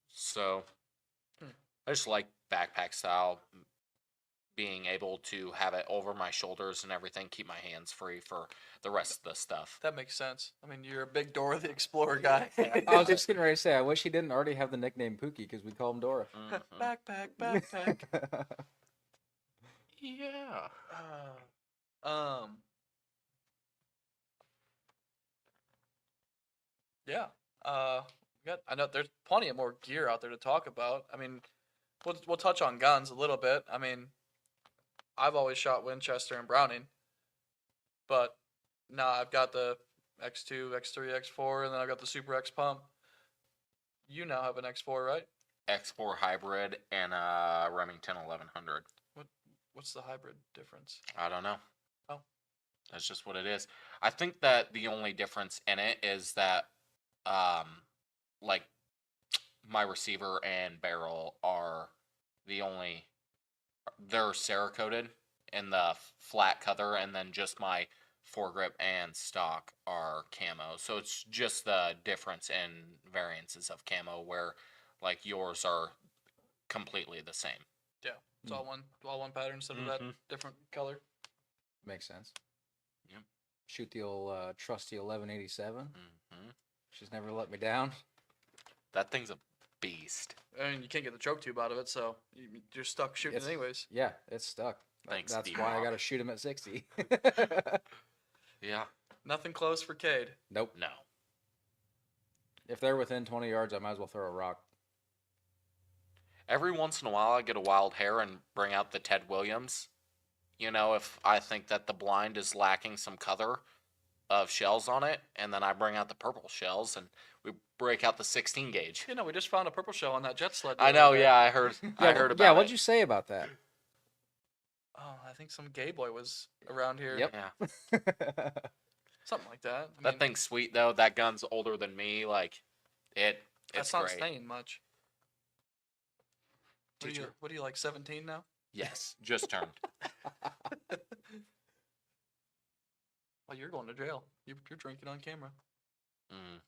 So I just like backpack style, being able to have it over my shoulders and everything, keep my hands free for the rest of the stuff.
That makes sense. I mean, you're a big Dora the Explorer guy.
I was just getting ready to say, I wish he didn't already have the nickname Pookie because we call him Dora.
Mhm.
backpack.
Yeah.
Yeah. I know there's plenty of more gear out there to talk about. I mean, we'll touch on guns a little bit. I mean, I've always shot Winchester and Browning, but now I've got the X2, X3, X4, and then I've got the Super X pump. You now have an X4, right?
X4 hybrid and Remington 1100.
What's the hybrid difference?
I don't know.
Oh.
That's just what it is. I think that the only difference in it is that, like, my receiver and barrel are they're Cerakoted in the flat color, and then just my foregrip and stock are camo. So it's just the difference in variances of camo where, like, yours are completely the same.
Yeah, it's all one pattern instead of that
Mhm.
different color.
Makes sense.
Yep.
Shoot the old trusty 1187.
hmm
She's never let me down.
That thing's a beast.
And you can't get the choke tube out of it, so you're stuck shooting
It's-
anyways.
Yeah, it's stuck.
Thanks,
That's
D-Rock.
why I got to shoot him at 60.
Yeah.
Nothing close for Cade.
Nope.
No.
If they're within 20 yards, I might as well throw a rock.
Every once in a while, I get a wild hair and bring out the Ted Williams. You know, if I think that the blind is lacking some color of shells on it, and then I bring out the purple shells and we break out the 16 gauge.
You know, we just found a purple shell on that jet sled. the
I
other
know,
day.
yeah, I heard about
Yeah,
it.
what'd you say about that?
Oh, I think some gay boy was around here.
Yep.
Yeah.
Something like that. I
That
mean,
thing's sweet though. That gun's older than me. Like, it's
that's not
great.
saying much.
Teacher.
What are you like, 17 now?
Yes, just turned.
Well, you're going to jail. You're drinking on camera.
Mm.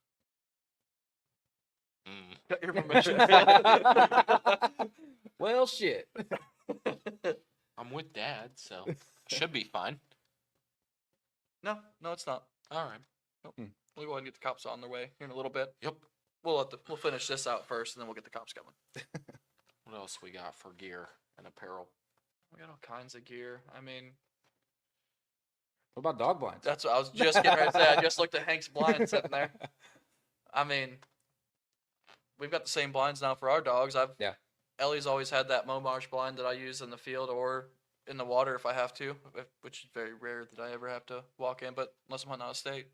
Mm.
Got your permission.
Well, shit.
I'm with Dad, so should be fine.
No, it's not.
All right.
We'll go ahead and get the cops on their way here in a little bit.
Yep.
We'll finish this out first, and then we'll get the cops coming.
What else we got for gear and apparel?
We got all kinds of gear. I mean,
What about dog blinds?
that's what I was just getting ready to say. I just looked at Hank's blind sitting there. I mean, we've got the same blinds now for our dogs.
Yeah.
Ellie's always had that Momarsh blind that I use in the field or in the water if I have to, which is very rare that I ever have to walk in, but unless I'm hunting out of state.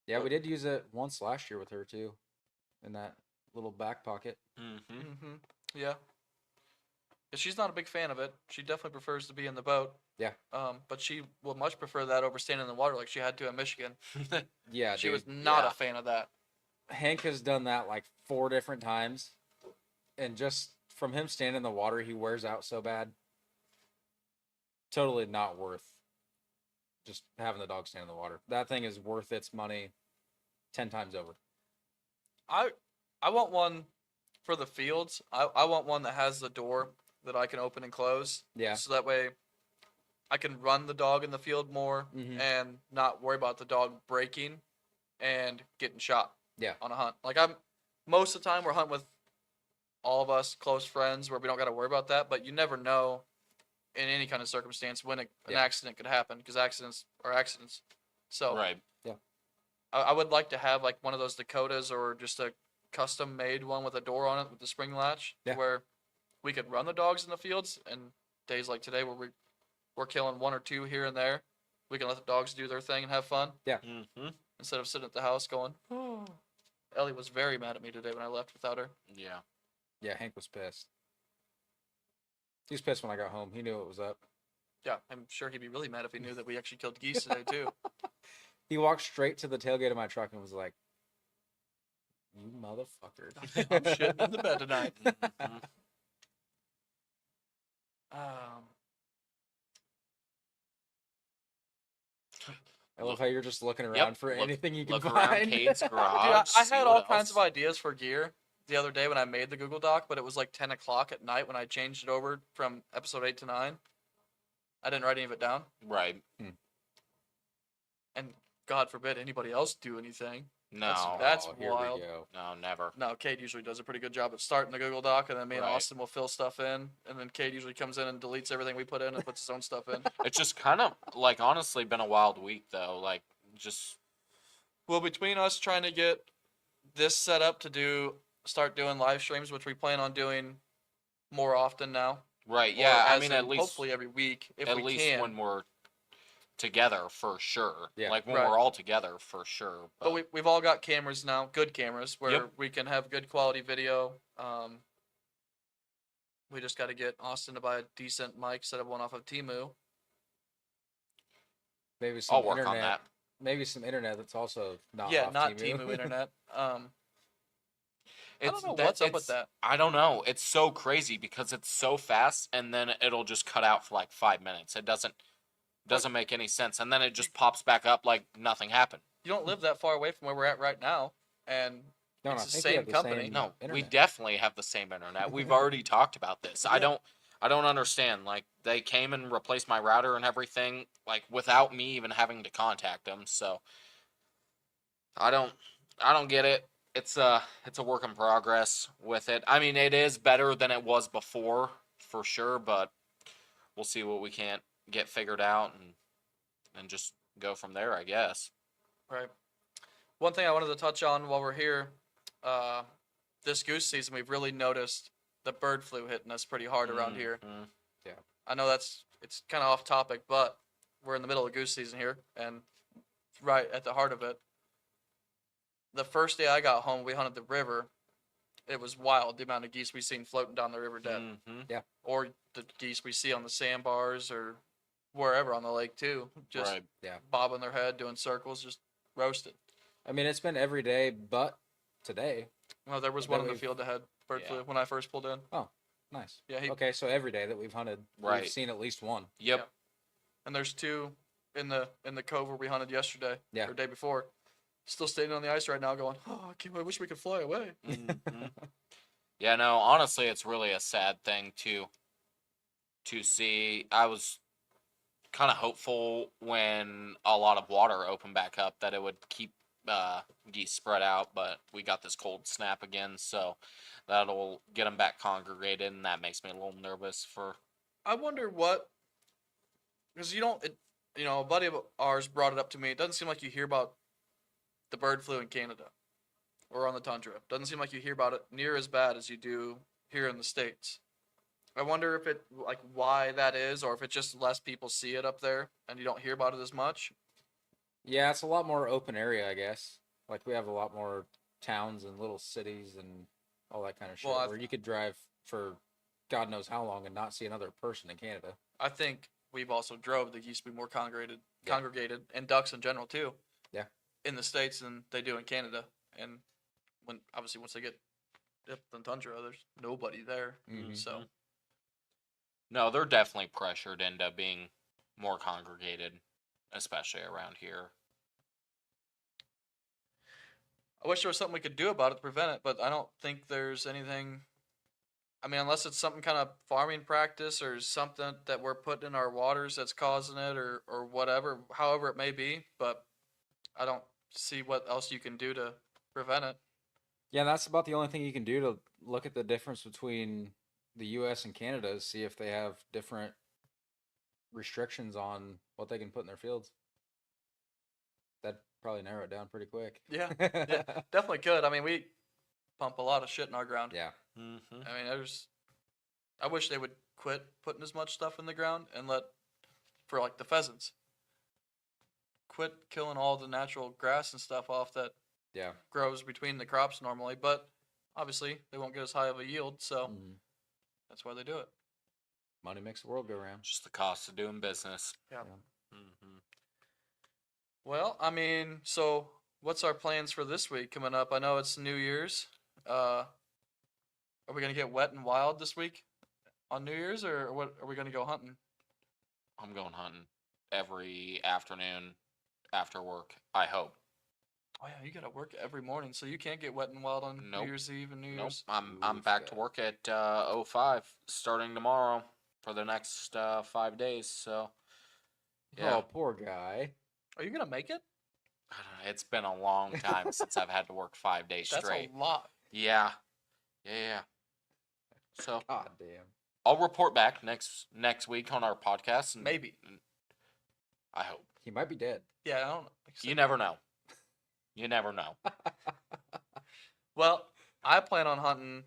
Yeah, we did use it once last year with her too, in that little back pocket.
Mm-hmm.
Mm-hmm. Yeah. She's not a big fan of it. She definitely prefers to be in the boat.
Yeah.
But she would much prefer that over standing in the water like she had to in Michigan.
Yeah,
She
dude.
was not
Yeah.
a fan of that.
Hank has done that like 4 different times, and just from him standing in the water, he wears out so bad. Totally not worth just having the dog stand in the water. That thing is worth its money 10 times over.
I want one for the fields. I want one that has the door that I can open and close.
Yeah.
So that way I can run the dog in the field more
Mhm.
and not worry about the dog breaking and getting shot.
Yeah.
On a hunt. Like most of the time we're hunting with all of us close friends where we don't got to worry about that, but you never know in any kind of circumstance when an
Yeah.
accident could happen because accidents are accidents. So
Right.
I would like to have like one of those Dakotas or just a custom made one with a door on it with the spring latch
Yeah.
where we could run the dogs in the fields, and days like today where we're killing 1 or 2 here and there, we can let the dogs do their thing and have fun
Mm-hmm.
instead of sitting at the house going, oh. Ellie was very mad at me today when I left without her.
Yeah.
Yeah, Hank was pissed. He was pissed when I got home. He knew it was up.
Yeah, I'm sure he'd be really mad if he knew that we actually killed geese today too.
He walked straight to the tailgate of my truck and was like, "You motherfucker."
I'm shitting in the bed tonight.
Mhm.
I love how you're just looking around
Yep,
for anything you can
Look
find.
around Kate's garage.
Dude, I
see
had
what
all kinds
else.
of ideas for gear the other day when I made the Google Doc, but it was like 10 o'clock at night when I changed it over from episode 8 to 9. I didn't write any of it down.
Right.
And God forbid anybody else do anything.
No.
That's
Oh, here
wild.
we go.
No, never.
No, Cade usually does a pretty good job at starting the Google Doc, and then me and
Right.
Austin will fill stuff in, and then Cade usually comes in and deletes everything we put in and puts his own stuff in.
It's just kind of like honestly been a wild week though. Like just
Well, between us trying to get this set up to start doing live streams, which we plan on doing more often now.
right.
or
Yeah. I
as
mean,
in
at least
hopefully every week if
at
we
least
can.
when we're together for sure.
Yeah.
Like when
Right.
we're all together for sure.
But we've all got cameras now, good cameras, where
Yep.
we can have good quality video. We just got to get Austin to buy a decent mic, set up one off of Temu.
Maybe some
I'll work
internet.
on that.
Maybe some internet that's also not
Yeah,
off
not
Temu.
Temu internet. I
It's
don't know what's up with
it's-
that.
I don't know. It's so crazy because it's so fast, and then it'll just cut out for like 5 minutes. It doesn't make any sense, and then it just pops back up like nothing happened.
You don't live that far away from where we're at right now, and
No,
It's
I
the
think
same
we have the
company.
same
No, we
internet.
definitely have the same internet. We've already talked about this. I
Yeah.
don't understand. Like they came and replaced my router and everything, like without me even having to contact them. So I don't get it. It's a work in progress with it. I mean, it is better than it was before for sure, but we'll see what we can't get figured out and just go from there, I guess.
right. One thing I wanted to touch on while we're here, this goose season, we've really noticed the bird flu hitting us pretty hard around here.
Mhm.
I know it's kind of off topic, but we're in the middle of goose season here, and right at the heart of it. The first day I got home, we hunted the river. It was wild the amount of geese we seen floating down the river dead,
Mhm.
or the geese we see on the sandbars or wherever on the lake too, just
Right.
bobbing their head, doing circles, just roasted.
I mean, it's been every day, but today.
Well, there was
But
one
then
in the
we've-
field that had bird
Yeah.
flu when I first pulled in.
Nice.
Yeah,
Okay, so every day that we've hunted,
Right.
we've seen at least one.
Yep.
and there's 2 in the cove where we hunted yesterday
Yeah.
or day before. Still standing on the ice right now, going, "Oh, I wish we could fly away."
Mhm. Yeah, no, honestly, it's really a sad thing to see. I was kind of hopeful when a lot of water opened back up that it would keep geese spread out, but we got this cold snap again, so that'll get them back congregated, and that makes me a little nervous for.
I wonder what, because a buddy of ours brought it up to me. It doesn't seem like you hear about the bird flu in Canada or on the tundra. Doesn't seem like you hear about it near as bad as you do here in the States. I wonder if it, like, why that is, or if it's just less people see it up there and you don't hear about it as much.
Yeah, it's a lot more open area, I guess. Like, we have a lot more towns and little cities and all that kind of shit,
Well,
where you could drive for God knows how long and not see another person in Canada.
I think we've also drove the geese to be more congregated,
Yeah.
and ducks in general too.
Yeah.
In the States than they do in Canada, and once they get up in the tundra, there's nobody there.
Mhm.
So
No, they're definitely pressured into being more congregated, especially around here.
I wish there was something we could do about it to prevent it, but I don't think there's anything. I mean, unless it's something kind of farming practice or something that we're putting in our waters that's causing it, or whatever, however it may be. But I don't see what else you can do to prevent it.
Yeah, that's about the only thing you can do to look at the difference between the U.S. and Canada is see if they have different restrictions on what they can put in their fields. That'd probably narrow it down pretty quick.
Yeah, yeah, definitely could. I mean, we pump a lot of shit in our ground.
Yeah.
Mm-hmm.
I mean, I wish they would quit putting as much stuff in the ground and for like the pheasants, quit killing all the natural grass and stuff off that
Yeah.
grows between the crops normally. But obviously, they won't get as high of a yield, so
Mhm.
that's why they do it.
Money makes the world go round.
Just the cost of doing business.
Yeah.
Mm-hmm.
Well, I mean, so what's our plans for this week coming up? I know it's New Year's. Are we gonna get wet and wild this week on New Year's, or what? Are we gonna go hunting?
I'm going hunting every afternoon after work. I hope.
Oh yeah, you gotta work every morning, so you can't get wet and wild on
Nope.
New Year's Eve and New
Nope.
Year's.
I'm
Oof,
back to
yeah.
work at 05 starting tomorrow for the next 5 days. So yeah,
Oh, poor guy.
Are you gonna make it?
I don't know, it's been a long time since I've had to work 5 days
That's
straight.
a lot.
Yeah. Yeah. So
God damn.
I'll report back next week on our podcast. And
Maybe.
I hope.
He might be dead.
Yeah, I don't know. Like I
You
said-
never know. You never know.
Well, I plan on hunting.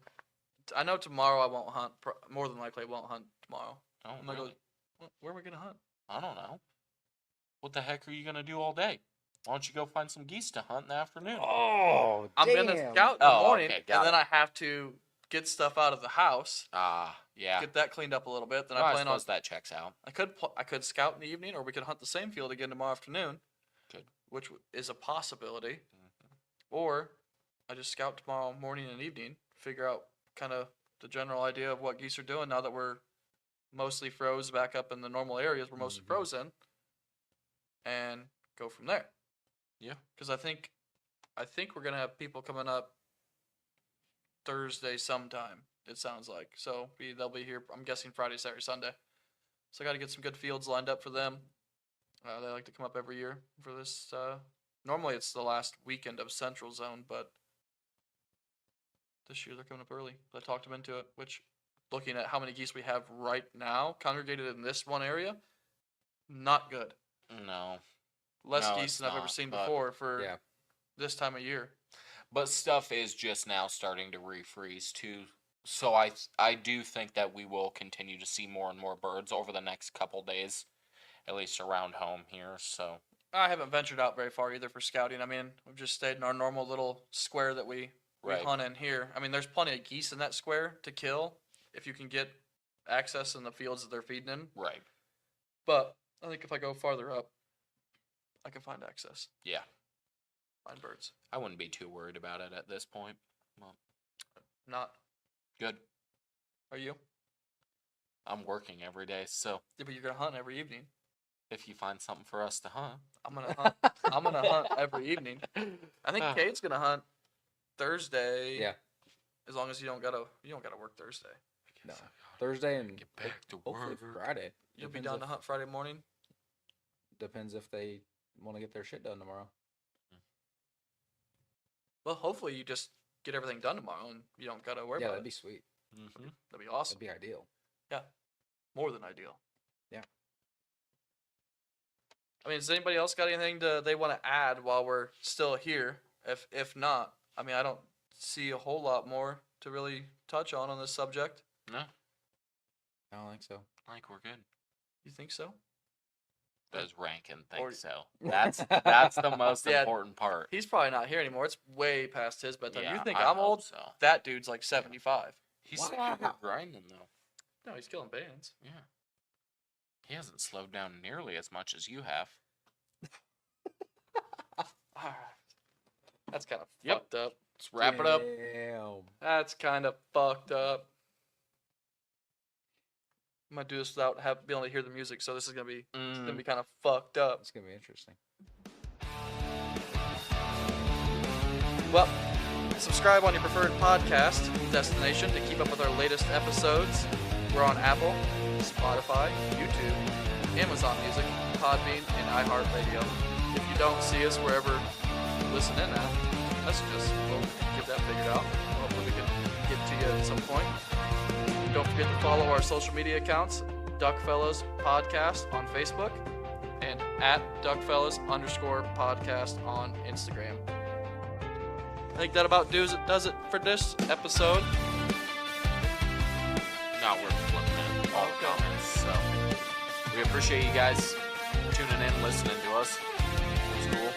I know tomorrow I won't hunt. More than likely, I won't hunt tomorrow.
Oh,
I'm gonna
really?
go. Where are we gonna hunt?
I don't know. What the heck are you gonna do all day? Why don't you go find some geese to hunt in the afternoon?
Oh,
I'm gonna scout in the
Oh,
morning,
okay, got
and then
it.
I have to get stuff out of the house,
Yeah.
get that cleaned up a little bit. Then
Well,
I
I
plan on.
suppose that checks out.
I could scout in the evening, or we could hunt the same field again tomorrow afternoon.
Good.
Which is a possibility.
Mhm.
Or I just scout tomorrow morning and evening, figure out kind of the general idea of what geese are doing now that we're mostly froze back up in the normal areas. We're mostly
Mhm.
frozen, and go from there.
Yeah.
Because I think we're gonna have people coming up Thursday sometime. It sounds like they'll be here. I'm guessing Friday, Saturday, Sunday. So I got to get some good fields lined up for them. They like to come up every year for this. Normally it's the last weekend of Central Zone, but this year they're coming up early. I talked them into it, which, looking at how many geese we have right now congregated in this one area, not good.
No.
Less
No,
geese
it's
than I've ever
not,
seen
but-
before for
Yeah.
this time of year.
But stuff is just now starting to refreeze too. So I do think that we will continue to see more and more birds over the next couple days, at least around home here. So
I haven't ventured out very far either for scouting. I mean, we've just stayed in our normal little square that we
Right.
hunt in here. I mean, there's plenty of geese in that square to kill if you can get access in the fields that they're feeding in.
right.
But I think if I go farther up, I can find access,
Yeah.
find birds.
I wouldn't be too worried about it at this point. Well,
Not.
good.
Are you?
I'm working every day, so
Yeah, but you're gonna hunt every evening.
if you find something for us to hunt,
I'm gonna hunt. I'm gonna hunt every evening. I think
Ah.
Cade's gonna hunt Thursday.
Yeah.
As long as you don't gotta work Thursday.
No. Thursday and
Get back to
hopefully
work.
Friday.
You'll be
Depends
down
if-
to hunt Friday morning.
Depends if they want to get their shit done tomorrow.
Well, hopefully you just get everything done tomorrow and you don't gotta worry
Yeah,
about
that'd
it.
be sweet.
Mm-hmm.
That'd be awesome.
That'd be ideal.
More than ideal.
Yeah.
I mean, has anybody else got anything they want to add while we're still here? If not, I mean, I don't see a whole lot more to really touch on this subject.
No,
I don't think so.
I think we're good.
You think so?
Does Rankin
Or-
think so? That's the most
Yeah.
important part.
He's probably not here anymore. It's way past his bedtime.
Yeah,
You think
I
I'm
hope
old?
So.
That dude's like 75.
He's
Wow.
still grinding though.
No, he's killing bands.
Yeah. He hasn't slowed down nearly as much as you have.
Alright. That's kind of
Yep.
fucked up.
Let's wrap it up.
Damn.
That's kind of fucked up. I'm gonna do this without being able to hear the music, so this is gonna be kind of fucked up.
It's gonna be interesting.
Well, subscribe on your preferred podcast destination to keep up with our latest episodes. We're on Apple, Spotify, YouTube, Amazon Music, Podbean, and iHeartRadio. If you don't see us wherever you listen in at, message us. We'll get that figured out. Hopefully we can get to you at some point. Don't forget to follow our social media accounts, DuckFellas Podcast on Facebook, and at DuckFellas_podcast on Instagram. I think that about does it for this episode.
No, we're flipping in all the
Okay.
comments. So we appreciate you guys tuning in, listening to us. It was cool.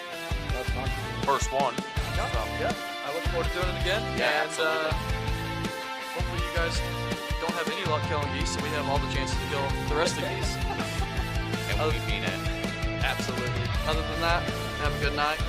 That's fun.
First one.
Yeah, I look forward to doing it again.
Yeah,
and
absolutely.
hopefully you guys don't have any luck killing geese, so we have all the chances to kill the rest of the geese.
And we mean it.
Absolutely. Other than that, have a good night.